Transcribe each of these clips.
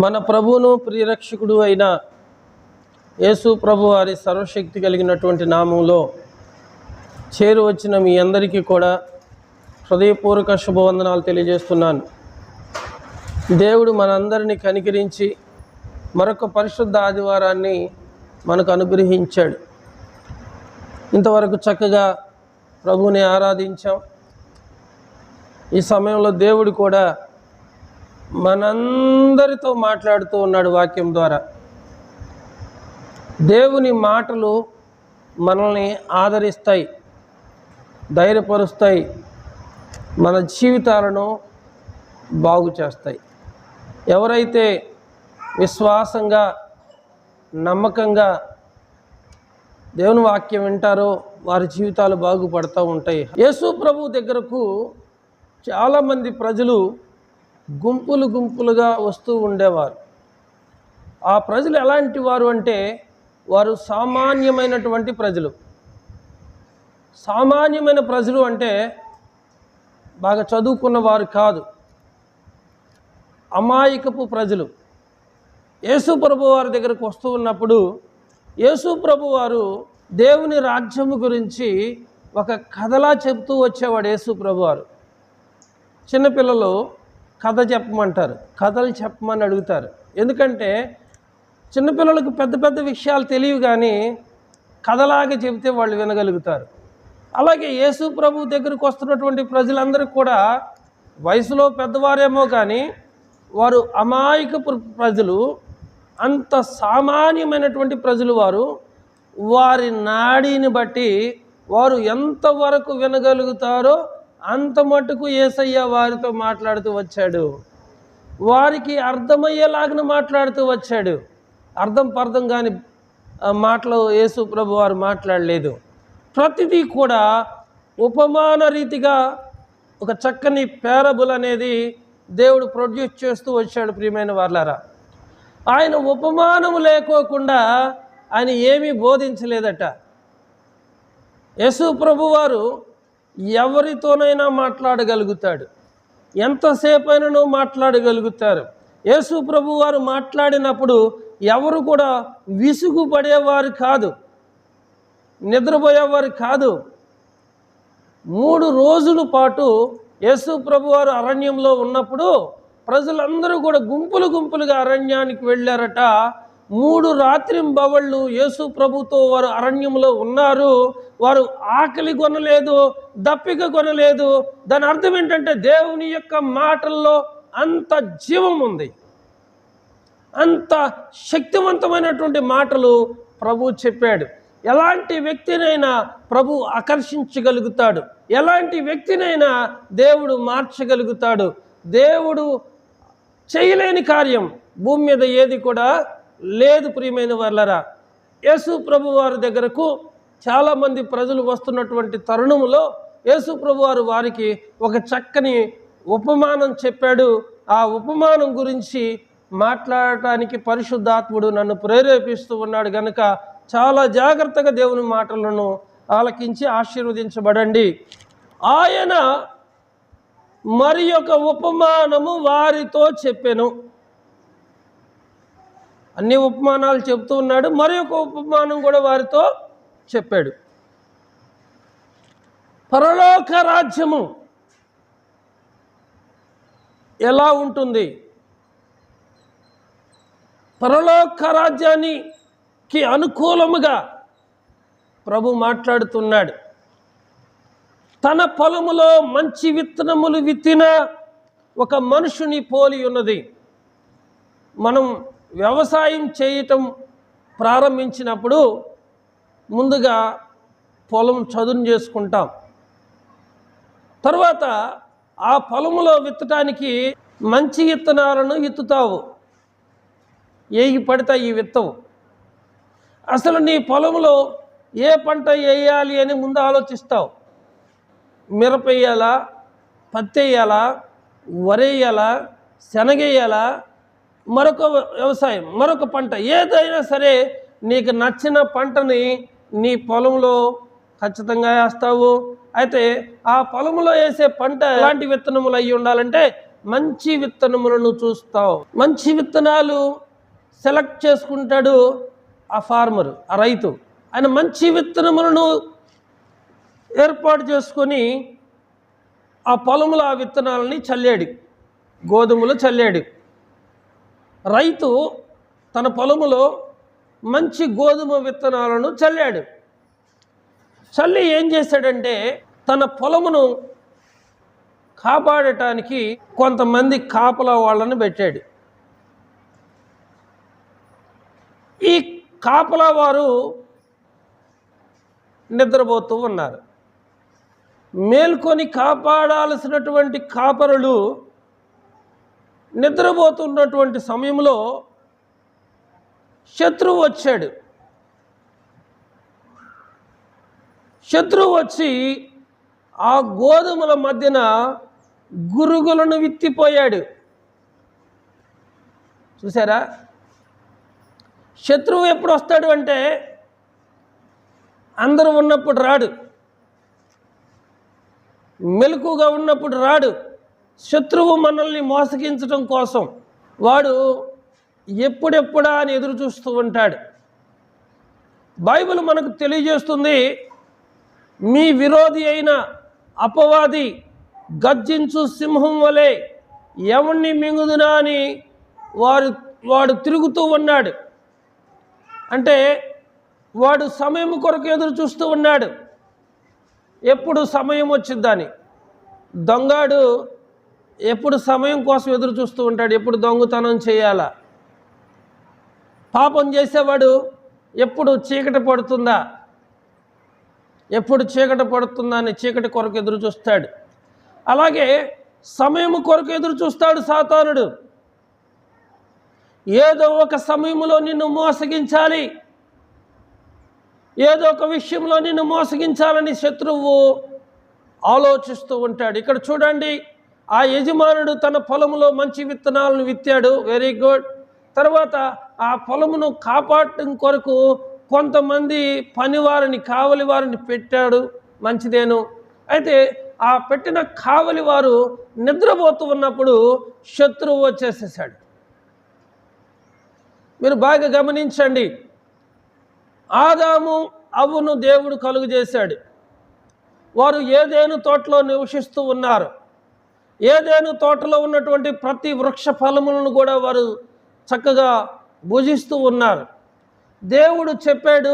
మన ప్రభువును ప్రియరక్షకుడు అయిన యేసు ప్రభు వారి సర్వశక్తి కలిగినటువంటి నామంలో చేరువచ్చిన మీ అందరికీ కూడా హృదయపూర్వక శుభవందనాలు తెలియజేస్తున్నాను. దేవుడు మనందరినీ కనికరించి మరొక పరిశుద్ధ ఆదివారాన్ని మనకు అనుగ్రహించాడు. ఇంతవరకు చక్కగా ప్రభువుని ఆరాధించాం. ఈ సమయంలో దేవుడు కూడా మనందరితో మాట్లాడుతూ ఉన్నాడు వాక్యం ద్వారా. దేవుని మాటలు మనల్ని ఆదరిస్తాయి, ధైర్యపరుస్తాయి, మన జీవితాలను బాగు చేస్తాయి. ఎవరైతే విశ్వాసంగా నమ్మకంగా దేవుని వాక్యం వింటారో వారి జీవితాలు బాగుపడుతూ ఉంటాయి. యేసు ప్రభు దగ్గరకు చాలామంది ప్రజలు గుంపులు గుంపులుగా వస్తూ ఉండేవారు. ఆ ప్రజలు ఎలాంటి వారు అంటే వారు సామాన్యమైనటువంటి ప్రజలు. సామాన్యమైన ప్రజలు అంటే బాగా చదువుకున్న వారు కాదు, అమాయకపు ప్రజలు. యేసు ప్రభు వారి దగ్గరకు వస్తూ ఉన్నప్పుడు యేసు ప్రభు వారు దేవుని రాజ్యము గురించి ఒక కథలా చెప్తూ వచ్చేవాడు. యేసు ప్రభు వారు చిన్నపిల్లలు కథ చెప్పమంటారు, కథలు చెప్పమని అడుగుతారు. ఎందుకంటే చిన్నపిల్లలకు పెద్ద పెద్ద విషయాలు తెలియవు, కానీ కథలాగా చెబితే వాళ్ళు వినగలుగుతారు. అలాగే యేసు ప్రభు దగ్గరకు వస్తున్నటువంటి ప్రజలందరూ కూడా వయసులో పెద్దవారేమో కానీ వారు అమాయకపు ప్రజలు, అంత సామాన్యమైనటువంటి ప్రజలు. వారి నాడిని బట్టి వారు ఎంతవరకు వినగలుగుతారో అంత మటుకు యేసయ్య వారితో మాట్లాడుతూ వచ్చాడు. వారికి అర్థమయ్యేలాగిన మాట్లాడుతూ వచ్చాడు. అర్థం కాని మాటలు యేసు ప్రభు వారు మాట్లాడలేదు. ప్రతిదీ కూడా ఉపమాన రీతిగా ఒక చక్కని పేరబుల్ అనేది దేవుడు ప్రొడ్యూస్ చేస్తూ వచ్చాడు. ప్రియమైన వారలారా, ఆయన ఉపమానము లేకోకుండా ఆయన ఏమీ బోధించలేదట. యేసు ప్రభు వారు ఎవరితోనైనా మాట్లాడగలుగుతాడు, ఎంతసేపైనా మాట్లాడగలుగుతారు. యేసు ప్రభు వారు మాట్లాడినప్పుడు ఎవరు కూడా విసుగుపడేవారు కాదు, నిద్రపోయేవారు కాదు. 3 రోజుల పాటు యేసు ప్రభు వారు అరణ్యంలో ఉన్నప్పుడు ప్రజలందరూ కూడా గుంపులు గుంపులుగా అరణ్యానికి వెళ్ళారట. 3 రాత్రింబవళ్ళు యేసు ప్రభుతో వారు అరణ్యంలో ఉన్నారు. వారు ఆకలి కొనలేదు, దప్పిక కొనలేదు. దాని అర్థం ఏంటంటే దేవుని యొక్క మాటల్లో అంత జీవం ఉంది, అంత శక్తివంతమైనటువంటి మాటలు ప్రభు చెప్పాడు. ఎలాంటి వ్యక్తినైనా ప్రభు ఆకర్షించగలుగుతాడు, ఎలాంటి వ్యక్తినైనా దేవుడు మార్చగలుగుతాడు. దేవుడు చేయలేని కార్యం భూమి మీద ఏది కూడా లేదు. ప్రియమైన వారలారా, యేసు ప్రభు వారి దగ్గరకు చాలామంది ప్రజలు వస్తున్నటువంటి తరుణంలో యేసు ప్రభు వారు వారికి ఒక చక్కని ఉపమానం చెప్పాడు. ఆ ఉపమానం గురించి మాట్లాడటానికి పరిశుద్ధాత్ముడు నన్ను ప్రేరేపిస్తూ ఉన్నాడు కనుక చాలా జాగ్రత్తగా దేవుని మాటలను ఆలకించి ఆశీర్వదించబడండి. ఆయన మరి ఒక ఉపమానము వారితో చెప్పెను. అన్ని ఉపమానాలు చెప్తూ ఉన్నాడు, మరి ఒక ఉపమానం కూడా వారితో చెప్పాడు. పరలోక రాజ్యము ఎలా ఉంటుంది? పరలోక రాజ్యానికి అనుకూలముగా ప్రభు మాట్లాడుతున్నాడు. తన పొలములో మంచి విత్తనములు విత్తిన ఒక మనుషుని పోలి ఉన్నది. మనం వ్యవసాయం చేయటం ప్రారంభించినప్పుడు ముందుగా పొలం చదును చేసుకుంటాం. తర్వాత ఆ పొలములో విత్తటానికి మంచి విత్తనాలను విత్తుతావు, ఏవి పడితే ఈ విత్తవు. అసలు నీ పొలంలో ఏ పంట వేయాలి అని ముందు ఆలోచిస్తావు. మిరప వేయాలా, పత్తి వేయాలా, వరి వేయాలా, శనగ వేయాలా, మరొక వ్యవసాయం, మరొక పంట ఏదైనా సరే నీకు నచ్చిన పంటని నీ పొలంలో ఖచ్చితంగా వేస్తావు. అయితే ఆ పొలంలో వేసే పంట ఎలాంటి విత్తనములు అయ్యి ఉండాలంటే మంచి విత్తనములను చూస్తావు. మంచి విత్తనాలు సెలెక్ట్ చేసుకుంటాడు ఆ ఫార్మరు, ఆ రైతు. ఆయన మంచి విత్తనములను ఏర్పాటు చేసుకొని ఆ పొలంలో ఆ విత్తనాలని చల్లాడు, గోధుమలు చల్లాడు. రైతు తన పొలములో మంచి గోధుమ విత్తనాలను చల్లాడు. చల్లి ఏం చేశాడంటే తన పొలమును కాపాడటానికి కొంతమంది కాపలా వాళ్ళని పెట్టాడు. ఈ కాపలా వారు నిద్రపోతూ ఉన్నారు. మేల్కొని కాపాడాల్సినటువంటి కాపరులు నిద్రపోతున్నటువంటి సమయంలో శత్రువు వచ్చాడు. శత్రువు వచ్చి ఆ గోధుమల మధ్యన గురుగులను విత్తిపోయాడు. చూసారా? శత్రువు ఎప్పుడు వస్తాడు అంటే అందరూ ఉన్నప్పుడు రాడు, మెలకుగా ఉన్నప్పుడు రాడు. శత్రువు మనల్ని మోసగించడం కోసం వాడు ఎప్పుడెప్పుడా అని ఎదురు చూస్తూ ఉంటాడు. బైబిల్ మనకు తెలియజేస్తుంది, మీ విరోధి అయిన అపవాది గర్జించు సింహం వలె ఎవరిని మింగుదునా అని వాడు తిరుగుతూ ఉన్నాడు. అంటే వాడు సమయం కొరకు ఎదురు చూస్తూ ఉన్నాడు. ఎప్పుడు సమయం వచ్చిద్దని. దొంగాడు ఎప్పుడు సమయం కోసం ఎదురు చూస్తూ ఉంటాడు, ఎప్పుడు దొంగతనం చేయాలా. పాపం చేసేవాడు ఎప్పుడు చీకటి పడుతుందా, ఎప్పుడు చీకటి పడుతుందా అని చీకటి కొరకు ఎదురు చూస్తాడు. అలాగే సమయం కొరకు ఎదురు చూస్తాడు సాతానుడు. ఏదో ఒక సమయంలో నిన్ను మోసగించాలి, ఏదో ఒక విషయంలో నిన్ను మోసగించాలని శత్రువు ఆలోచిస్తూ ఉంటాడు. ఇక్కడ చూడండి, ఆ యజమానుడు తన పొలములో మంచి విత్తనాలను విత్తాడు, వెరీ గుడ్. తర్వాత ఆ పొలమును కాపాడటం కొరకు కొంతమంది పనివారిని, కావలి వారిని పెట్టాడు, మంచిదేను. అయితే ఆ పెట్టిన కావలి వారు నిద్రపోతూ ఉన్నప్పుడు శత్రువు వచ్చేసేసాడు. మీరు బాగా గమనించండి, ఆదాము అవ్వను దేవుడు కలుగు చేశాడు. వారు ఏదేను తోటలో నివసిస్తూ ఉన్నారు. ఏదేను తోటలో ఉన్నటువంటి ప్రతి వృక్ష ఫలములను కూడా వారు చక్కగా భుజిస్తూ ఉన్నారు. దేవుడు చెప్పాడు,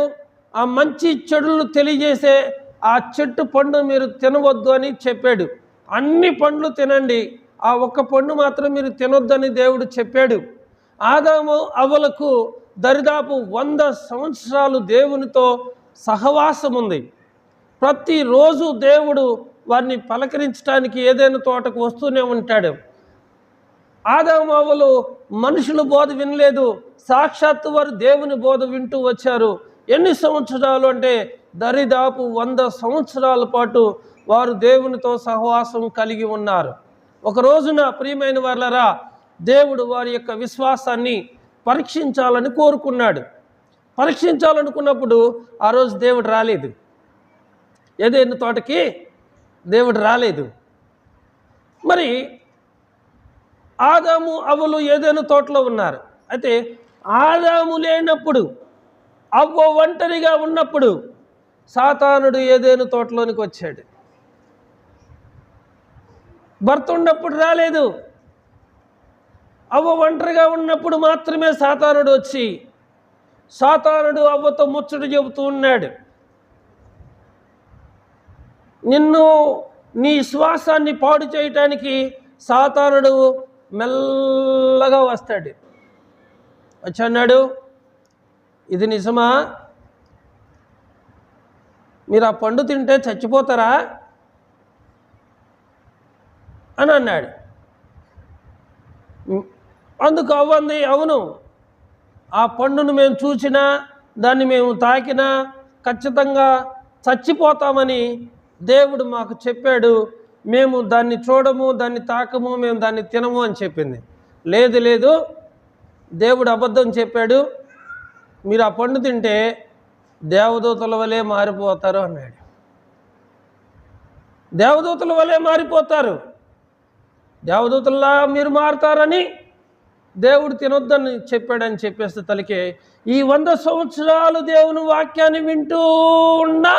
ఆ మంచి చెడులను తెలియజేసే ఆ చెట్టు పండు మీరు తినవద్దు అని చెప్పాడు. అన్ని పండ్లు తినండి, ఆ ఒక్క పండు మాత్రం మీరు తినొద్దని దేవుడు చెప్పాడు. ఆదాము అవ్వలకు దరిదాపు 100 సంవత్సరాలు దేవునితో సహవాసం ఉంది. ప్రతిరోజు దేవుడు వారిని పలకరించడానికి ఏదైనా తోటకు వస్తూనే ఉంటాడు. ఆదాము అవ్వలు మనుషుల బోధ వినలేదు, సాక్షాత్తు వారు దేవుని బోధ వింటూ వచ్చారు. ఎన్ని సంవత్సరాలు అంటే దరిదాపు 100 సంవత్సరాల పాటు వారు దేవునితో సహవాసం కలిగి ఉన్నారు. ఒక రోజున ప్రియమైన వారలారా, దేవుడు వారి యొక్క విశ్వాసాన్ని పరీక్షించాలని కోరుకున్నాడు. పరీక్షించాలనుకున్నప్పుడు ఆ రోజు దేవుడు రాలేదు, ఏదైనా తోటకి దేవుడు రాలేదు. మరి ఆదాము అవ్వలు ఏదైనా తోటలో ఉన్నారు. అయితే ఆదాము లేనప్పుడు, అవ్వ ఒంటరిగా ఉన్నప్పుడు సాతానుడు ఏదైనా తోటలోనికి వచ్చాడు. భర్త ఉన్నప్పుడు రాలేదు. అవ్వ ఒంటరిగా ఉన్నప్పుడు మాత్రమే సాతానుడు వచ్చి సాతానుడు అవ్వతో ముచ్చట చెబుతూ ఉన్నాడు. నిన్ను, నీ శ్వాసాన్ని పాడు చేయటానికి సాతానుడు మెల్లగా వస్తాడు. వచ్చి అన్నాడు, ఇది నిజమా? మీరు ఆ పండు తింటే చచ్చిపోతారా అని అన్నాడు. అందుకు అవ్వంది, అవును, ఆ పండును మేము చూసినా, దాన్ని మేము తాకినా ఖచ్చితంగా చచ్చిపోతామని దేవుడు మాకు చెప్పాడు. మేము దాన్ని చూడము, దాన్ని తాకము, మేము దాన్ని తినము అని చెప్పింది. లేదు లేదు, దేవుడు అబద్ధం చెప్పాడు, మీరు ఆ పండు తింటే దేవదూతల వలె మారిపోతారు అన్నాడు. దేవదూతల వలె మారిపోతారు. దేవదూతల్లా మీరు మారుతారని దేవుడు తినొద్దని చెప్పాడని చెప్పేస్తే తలకే ఈ 100 సంవత్సరాలు దేవుని వాక్యాన్ని వింటూ ఉన్నా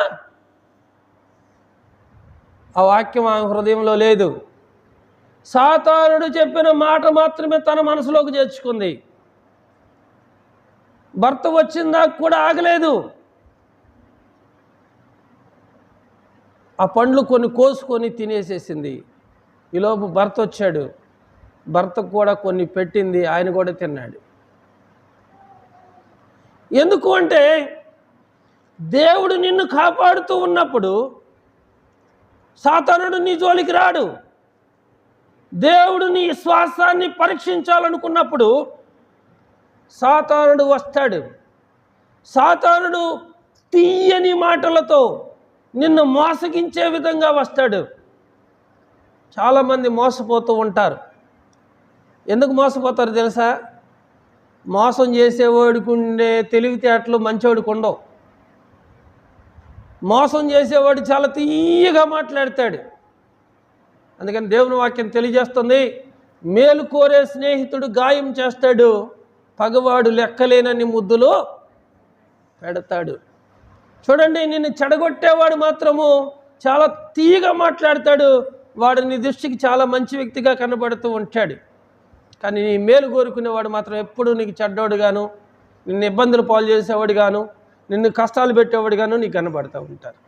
ఆ వాక్యం ఆమె హృదయంలో లేదు. సాతానుడు చెప్పిన మాట మాత్రమే తన మనసులోకి చేర్చుకుంది. భర్త వచ్చిందాక కూడా ఆగలేదు. ఆ పండ్లు కొన్ని కోసుకొని తినేసేసింది. ఈలోపు భర్త వచ్చాడు. భర్తకు కూడా కొన్ని పెట్టింది, ఆయన కూడా తిన్నాడు. ఎందుకు అంటే దేవుడు నిన్ను కాపాడుతూ ఉన్నప్పుడు సాతానుడు నీ జోలికి రాడు. దేవుడు నీ శ్వాసాన్ని పరీక్షించాలనుకున్నప్పుడు సాతానుడు వస్తాడు. సాతానుడు తీయని మాటలతో నిన్ను మోసగించే విధంగా వస్తాడు. చాలామంది మోసపోతూ ఉంటారు. ఎందుకు మోసపోతారు తెలుసా? మోసం చేసేవాడికి ఉండే తెలివితేటలు మంచోడికి ఉండవు. మోసం చేసేవాడు చాలా తీయగా మాట్లాడతాడు. అందుకని దేవుని వాక్యం తెలియజేస్తుంది, మేలు కోరే స్నేహితుడు గాయం చేస్తాడు, పగవాడు లెక్కలేనన్ని ముద్దులు పెడతాడు. చూడండి, నిన్ను చెడగొట్టేవాడు మాత్రము చాలా తీయగా మాట్లాడతాడు. వాడు నీ దృష్టికి చాలా మంచి వ్యక్తిగా కనబడుతూ ఉంటాడు. కానీ నీ మేలు కోరుకునేవాడు మాత్రం ఎప్పుడూ నీకు చెడ్డోడుగాను, నిన్ను ఇబ్బందులు పాలు చేసేవాడు గాను, నిన్ను కష్టాలు పెట్టేవాడు గాను నీకు కనబడుతూ ఉంటారు.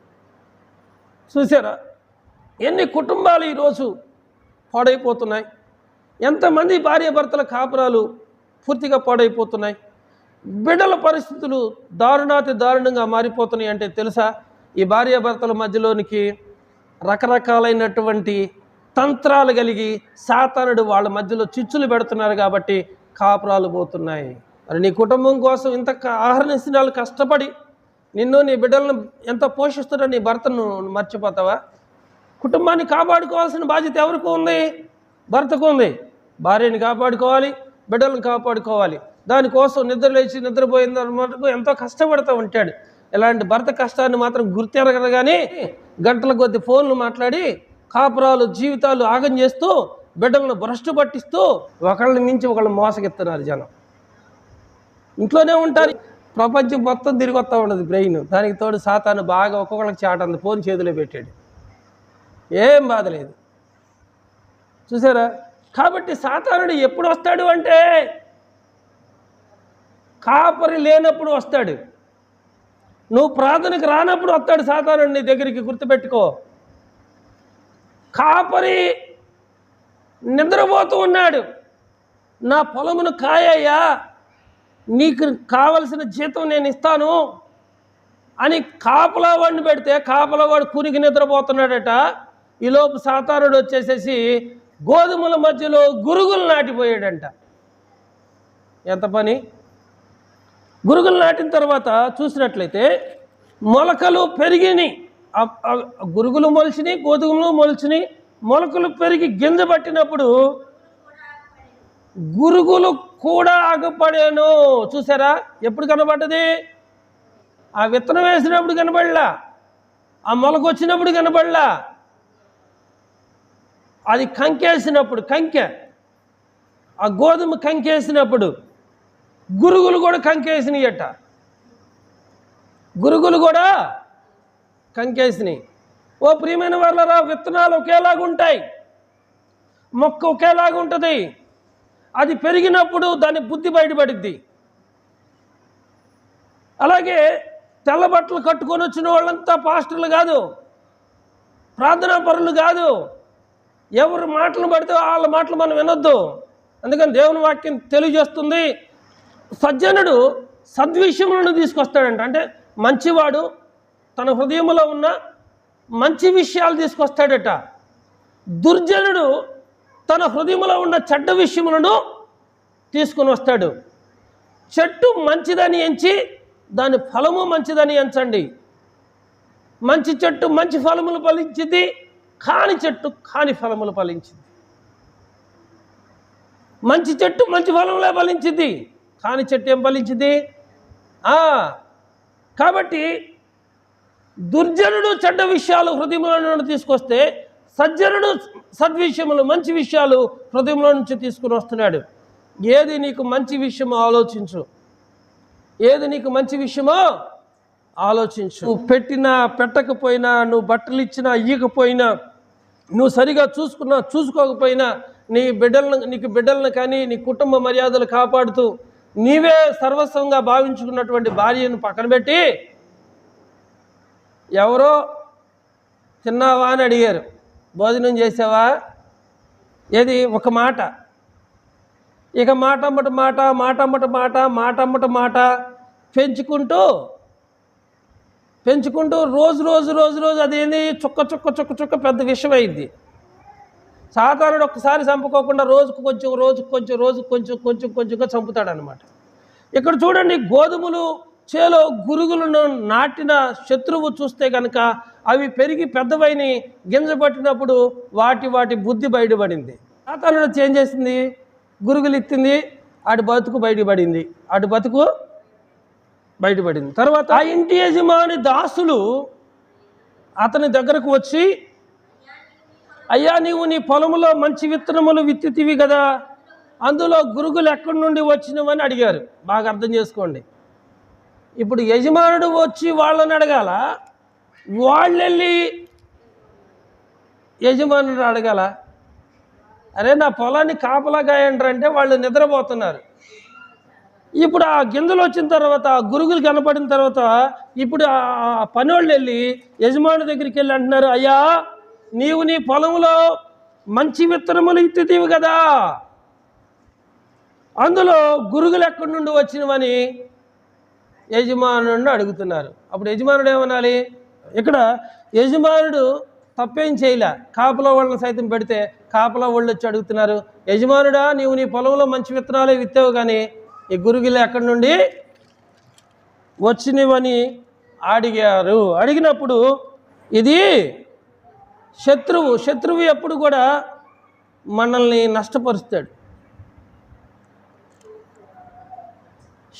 చూసారా ఎన్ని కుటుంబాలు ఈరోజు పాడైపోతున్నాయి? ఎంతమంది భార్యాభర్తల కాపురాలు పూర్తిగా పాడైపోతున్నాయి? బిడ్డల పరిస్థితులు దారుణాతి దారుణంగా మారిపోతున్నాయి. అంటే తెలుసా, ఈ భార్యాభర్తల మధ్యలోనికి రకరకాలైనటువంటి తంత్రాలు కలిగి సాతానుడు వాళ్ళ మధ్యలో చిచ్చులు పెడుతున్నారు కాబట్టి కాపురాలు పోతున్నాయి. మరి నీ కుటుంబం కోసం ఇంత ఆహర్నిశలు కష్టపడి నిన్ను నీ బిడ్డలను ఎంత పోషిస్తున్నా నీ భర్తను మర్చిపోతావా? కుటుంబాన్ని కాపాడుకోవాల్సిన బాధ్యత ఎవరికి ఉంది? భర్తకు ఉంది. భార్యని కాపాడుకోవాలి, బిడ్డలను కాపాడుకోవాలి. దానికోసం నిద్రలేచి నిద్రపోయిన వరకు ఎంతో కష్టపడుతూ ఉంటాడు. ఇలాంటి భర్త కష్టాన్ని మాత్రం గుర్తెరగదు. కానీ గంటల కొద్ది ఫోన్లు మాట్లాడి కాపురాలు జీవితాలు ఆగం చేస్తూ బిడ్డలను భ్రష్టు పట్టిస్తూ ఒకళ్ళని మించి ఒకళ్ళు మోసగిస్తున్నారు జనం. ఇంట్లోనే ఉంటారు, ప్రపంచం మొత్తం తిరిగి వస్తూ ఉండదు బ్రెయిన్. దానికి తోడు సాతాను బాగా ఒక్కొక్కళ్ళకి చాటంది, ఫోన్ చేతిలో పెట్టాడు, ఏం బాధ లేదు. చూసారా? కాబట్టి సాతానుడు ఎప్పుడు వస్తాడు అంటే కాపరి లేనప్పుడు వస్తాడు. నువ్వు ప్రార్థనకు రానప్పుడు వస్తాడు సాతానుడు నీ దగ్గరికి. గుర్తుపెట్టుకో, కాపరి నిద్రపోతూ ఉన్నాడు. నా పొలమును కాయ్యా, నీకు కావలసిన జీతం నేను ఇస్తాను అని కాపలా వాడిని పెడితే కాపలావాడు కునికి నిద్రపోతున్నాడట. ఈలోపు సాతానుడు వచ్చేసేసి గోధుమల మధ్యలో గురుగులు నాటిపోయాడంట. ఎంత పని! గురుగులు నాటిన తర్వాత చూసినట్లయితే మొలకలు పెరిగినాయి. గురుగులు మొలిచినాయి, గోధుమలు మొలిచినాయి. మొలకలు పెరిగి గింజ పట్టినప్పుడు గురుగులు కూడా ఆగపడాను. చూసారా? ఎప్పుడు కనబడ్డది? ఆ విత్తనం వేసినప్పుడు కనబడలా, ఆ మొలక వచ్చినప్పుడు కనబడలా, అది కంకేసినప్పుడు, కంకె ఆ గోధుమ కంకేసినప్పుడు గురుగులు కూడా కంకేసినాయట. గురుగులు కూడా కంకేసినాయి. ఓ ప్రియమైన వాళ్ళరా, విత్తనాలు ఒకేలాగుంటాయి, మొక్క ఒకేలాగుంటుంది. అది పెరిగినప్పుడు దాని బుద్ధి బయటపడిద్ది. అలాగే తెల్ల బట్టలు కట్టుకొని వచ్చిన వాళ్ళంతా పాస్టర్లు కాదు, ప్రార్థనా పరులు కాదు. ఎవరు మాటలు పడితే వాళ్ళ మాటలు మనం వినొద్దు. అందుకని దేవుని వాక్యం తెలియజేస్తుంది, సజ్జనుడు సద్విషయములను తీసుకొస్తాడంట. అంటే మంచివాడు తన హృదయంలో ఉన్న మంచి విషయాలు తీసుకొస్తాడట. దుర్జనుడు తన హృదయంలో ఉన్న చెడ్డ విషయములను తీసుకుని వస్తాడు. చెట్టు మంచిదని ఎంచి దాని ఫలము మంచిదని ఎంచండి. మంచి చెట్టు మంచి ఫలములు ఫలించింది, కాని చెట్టు కాని ఫలములు ఫలించింది. మంచి చెట్టు మంచి ఫలములే ఫలించింది, కాని చెట్టు ఏం ఫలించింది? కాబట్టి దుర్జనుడు చెడ్డ విషయాలు హృదయంలో తీసుకొస్తే సజ్జనుడు సద్విషయములు మంచి విషయాలు హృదయంలో నుంచి తీసుకుని వస్తున్నాడు. ఏది నీకు మంచి విషయమో ఆలోచించు, ఏది నీకు మంచి విషయమో ఆలోచించు. నువ్వు పెట్టినా పెట్టకపోయినా, నువ్వు బట్టలు ఇచ్చినా ఇయ్యకపోయినా, నువ్వు సరిగా చూసుకున్నా చూసుకోకపోయినా, నీకు బిడ్డలను కానీ నీ కుటుంబ మర్యాదలు కాపాడుతూ నీవే సర్వస్వంగా భావించుకున్నటువంటి భార్యను పక్కన పెట్టి ఎవరో తిన్నావా అని అడిగారు, భోజనం చేసావా, ఏది ఒక మాట, ఇక మాటమ్మట మాట మాటమ్మట మాట మాటమ్మట మాట పెంచుకుంటూ రోజు అదేంది చుక్క చుక్క చుక్క చుక్క పెద్ద విషయం అయింది. సాధారణుడు ఒక్కసారి చంపుకోకుండా రోజుకు కొంచెంగా చంపుతాడనమాట. ఇక్కడ చూడండి, గోధుమలు చేలో గురుగులను నాటిన శత్రువు చూస్తే కనుక అవి పెరిగి పెద్దవైన గింజ పట్టినప్పుడు వాటి బుద్ధి బయటపడింది. సాధారణ చేంజ్ చేసింది, గురుగులు ఇత్తింది, ఆడి బతుకు బయటపడింది. తర్వాత ఆ ఇంటి యజమాని దాసులు అతని దగ్గరకు వచ్చి, అయ్యా నీవు నీ పొలంలో మంచి విత్తనములు విత్తితివి కదా, అందులో గురుగులు ఎక్కడి నుండి వచ్చినవని అడిగారు. బాగా అర్థం చేసుకోండి. ఇప్పుడు యజమానుడు వచ్చి వాళ్ళని అడగాల, వాళ్ళెళ్ళి యజమానుడు అడగాల, అరే నా పొలాన్ని కాపలా కాయండి అంటే వాళ్ళు నిద్రపోతున్నారు. ఇప్పుడు ఆ గింజలు వచ్చిన తర్వాత, ఆ గురుగులు కనపడిన తర్వాత, ఇప్పుడు ఆ పనివాళ్ళు వెళ్ళి యజమాని దగ్గరికి వెళ్ళి అంటున్నారు, అయ్యా నీవు నీ పొలంలో మంచి విత్తనములు ఇత్తితివి కదా, అందులో గురుగులు ఎక్కడి నుండి వచ్చినవని యజమానుడిని అడుగుతున్నారు. అప్పుడు యజమానుడు ఏమనాలి? ఇక్కడ యజమానుడు తప్పేం చేయలే, కాపలా వాళ్ళని సైతం పెడితే కాపలా వాళ్ళు వచ్చి అడుగుతున్నారు, యజమానుడా నీవు నీ పొలంలో మంచి విత్తనాలే విత్తావు కానీ ఈ గురుగులు ఎక్కడి నుండి వచ్చినవని అడిగారు. అడిగినప్పుడు ఇది శత్రువు ఎప్పుడు కూడా మనల్ని నష్టపరుస్తాడు.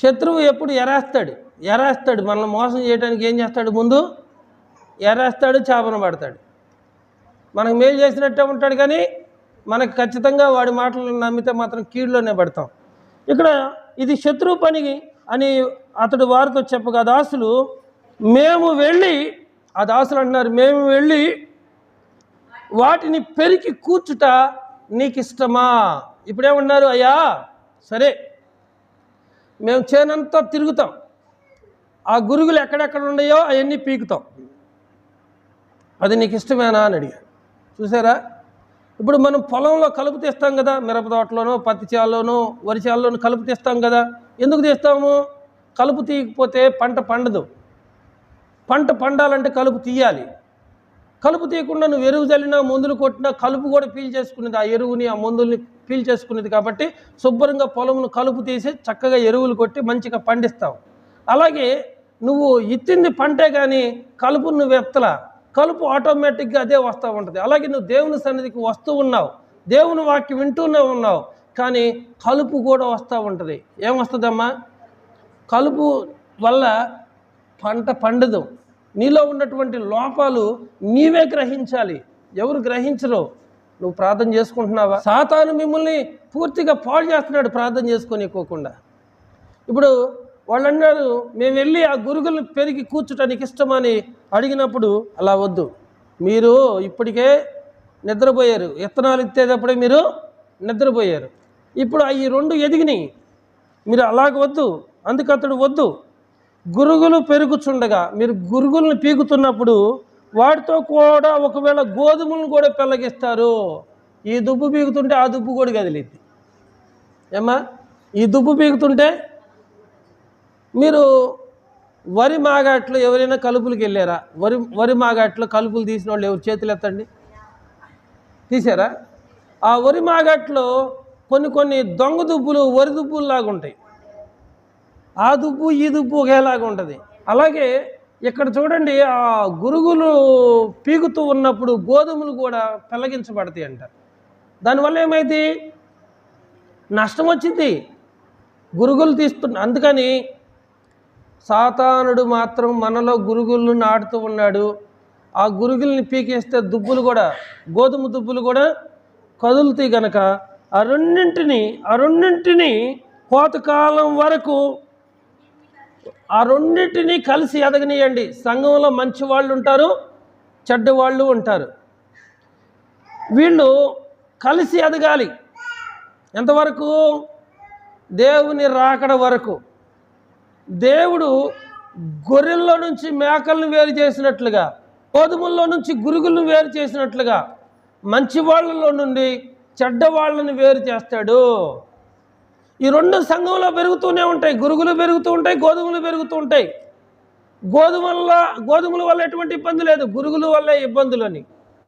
శత్రువు ఎప్పుడు ఎరేస్తాడు మనల్ని మోసం చేయడానికి. ఏం చేస్తాడు? ముందు ఎరేస్తాడు, చేపన పడతాడు. మనకు మేలు చేసినట్టే ఉంటాడు కానీ మనకు ఖచ్చితంగా వాడి మాటలను నమ్మితే మాత్రం కీడులోనే పడతాం. ఇక్కడ ఇది శత్రువు పని అని అతడు వారితో చెప్పగా దాసులు అంటున్నారు, మేము వెళ్ళి వాటిని పెరికి కూర్చుట నీకు ఇష్టమా? ఇప్పుడేమన్నారు? అయ్యా సరే మేము చేనంతా తిరుగుతాం, ఆ గురుగులు ఎక్కడెక్కడ ఉన్నాయో అవన్నీ పీకుతాం, అది నీకు ఇష్టమేనా అని అడిగారు. చూసారా, ఇప్పుడు మనం పొలంలో కలుపు తీస్తాం కదా, మిరప తోటలోనో పత్తి చేలలోనో వరి చేలలోనో కలుపు తీస్తాం కదా. ఎందుకు తీస్తాము? కలుపు తీయకపోతే పంట పండదు. పంట పండాలంటే కలుపు తీయాలి. కలుపు తీయకుండా నువ్వు ఎరువు చల్లినా మందులు కొట్టినా కలుపు కూడా పీల్చేసుకునేది, ఆ ఎరువుని ఆ మందుల్ని పీల్చేసుకునేది. కాబట్టి శుభ్రంగా పొలమును కలుపు తీసి చక్కగా ఎరువులు కొట్టి మంచిగా పండిస్తావు. అలాగే నువ్వు ఇచ్చింది పంటే కానీ కలుపును నువ్వు ఎత్తలా, కలుపు ఆటోమేటిక్గా అదే వస్తూ ఉంటుంది. అలాగే నువ్వు దేవుని సన్నిధికి వస్తూ ఉన్నావు, దేవుని వాక్యం వింటూనే ఉన్నావు, కానీ కలుపు కూడా వస్తూ ఉంటుంది. ఏమొస్తుందమ్మా? కలుపు వల్ల పంట పండదు. నీలో ఉన్నటువంటి లోపాలు నీవే గ్రహించాలి, ఎవరు గ్రహించరు. నువ్వు ప్రార్థన చేసుకుంటున్నావా? సాతాను మిమ్మల్ని పూర్తిగా పాడు చేస్తున్నాడు ప్రార్థన చేసుకోనికోకుండా. ఇప్పుడు వాళ్ళు అన్నారు, మేము వెళ్ళి ఆ గురుగులను పెరిగి కూర్చుటానికి ఇష్టమని అడిగినప్పుడు అలా వద్దు, మీరు ఇప్పటికే నిద్రపోయారు, విత్తనాలు ఇచ్చేటప్పుడే మీరు నిద్రపోయారు, ఇప్పుడు ఈ రెండు ఎదిగినాయి, మీరు అలాగ వద్దు. అందుకు అతడు వద్దు, గురుగులు పెరుగుచుండగా మీరు గురుగులను పీకుతున్నప్పుడు వాటితో కూడా ఒకవేళ గోధుమలను కూడా పెళ్ళగిస్తారు. ఈ దుబ్బు పీకుతుంటే ఆ దుబ్బు కూడా కదిలిద్ది. ఏమ్మా, ఈ దుబ్బు పీకుతుంటే మీరు వరి మాగాట్లో ఎవరైనా కలుపులకు వెళ్ళారా? వరి మాగాట్లో కలుపులు తీసిన వాళ్ళు ఎవరు చేతులు ఎత్తండి. తీసారా? ఆ వరి మాగాట్లో కొన్ని దొంగ దుబ్బులు వరి దుబ్బుల్లాగా ఉంటాయి. ఆ దుబ్బు ఈ దుబ్బు ఒకేలాగా ఉంటుంది. అలాగే ఇక్కడ చూడండి, ఆ గురుగులు పీకుతూ ఉన్నప్పుడు గోధుమలు కూడా పెళ్ళగించబడతాయి అంటారు. దానివల్ల ఏమైంది? నష్టం వచ్చింది, గురుగులు అందుకని సాతానుడు మాత్రం మనలో గురుగులను నాటుతూ ఉన్నాడు. ఆ గురుగుల్ని పీకేస్తే దుబ్బులు కూడా, గోధుమ దుబ్బులు కూడా కదులుతాయి గనక ఆ రెండింటిని కోతకాలం వరకు ఆ రెండింటిని కలిసి ఎదగనియండి. సంఘంలో మంచి వాళ్ళు ఉంటారు, చెడ్డవాళ్ళు ఉంటారు. వీళ్ళు కలిసి ఎదగాలి. ఎంతవరకు? దేవుని రాకడ వరకు. దేవుడు గొర్రెల్లో నుంచి మేకలను వేరు చేసినట్లుగా, గోధుమల్లో నుంచి గురుగులను వేరు చేసినట్లుగా మంచి వాళ్ళలో నుండి చెడ్డవాళ్ళని వేరు చేస్తాడు. ఈ రెండు సంఘంలో పెరుగుతూనే ఉంటాయి. గురుగులు పెరుగుతూ ఉంటాయి, గోధుమలు పెరుగుతూ ఉంటాయి. గోధుమల వల్ల ఎటువంటి ఇబ్బంది లేదు, గురుగుల వల్లే ఇబ్బందులని.